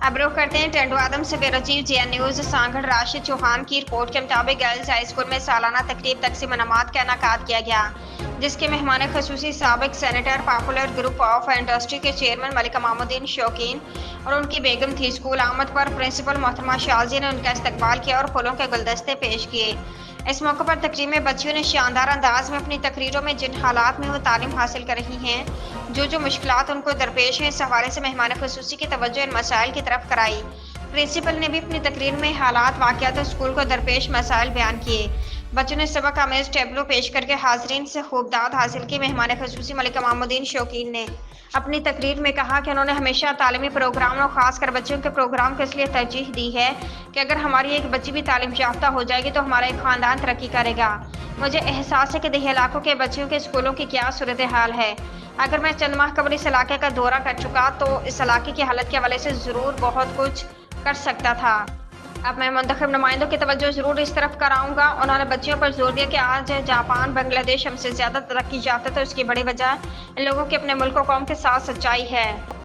अब रुख करते हैं टेंडू आदम से बेरोजीव जेएन न्यूज सांगड़ राशिद चौहान की रिपोर्ट के मुताबिक गर्ल्स हाई स्कूल में सालाना तकरीब तकसीम इनामात का इनकाद किया गया, जिसके मेहमान खसूसी साबिक senator popular group of industry के चेयरमैन मलिका मामुद्दीन शौकीन और उनकी बेगम थी। स्कूल आमद पर प्रिंसिपल मोहतरमा शाजी ने उनका इस्तकबाल किया और फूलों के गुलदस्ते पेश किए। इस मौके पर तकरीब में बच्चियों ने शानदार अंदाज में अपनी तकरीरों में जिन हालात में वो तालीम हासिल कर रही हैं, जो मुश्किलात उनको दरपेश हैं, इस हवाले से मेहमान खसूसी की तवज्जो इन मसाइल की तरफ कराई। प्रिंसिपल ने भी अपनी तकरीर में हालात वाक़यात स्कूल को दरपेश मसाइल बयान किए। बच्चों ने सबक आमेज टेबलो पेश करके हाजरीन से खूब दाद हासिल की। मेहमान खसूसी मलिका मामुद्दीन शौकीन ने अपनी तकरीर में कहा कि उन्होंने हमेशा तालीमी प्रोग्राम और ख़ासकर बच्चों के प्रोग्राम को इसलिए तरजीह दी है कि अगर हमारी एक बच्ची भी तालीम याफ्ता हो जाएगी तो हमारा एक ख़ानदान तरक्की करेगा। मुझे एहसास है कि देही इलाकों के बच्चियों के स्कूलों की क्या सूरत हाल है। अगर मैं चंद माह कबल इस इलाके का दौरा कर चुका तो इस इलाके की हालत के हवाले से ज़रूर बहुत कुछ कर सकता था। अब मैं मुंतखब नुमाइंदों की तवज्जो ज़रूर इस तरफ कराऊंगा। उन्होंने बच्चियों पर जोर दिया कि आज जापान बांग्लादेश हमसे ज़्यादा तरक्की याफ्ता, तो इसकी बड़ी वजह इन लोगों की अपने मुल्क और कौम के साथ सच्चाई है।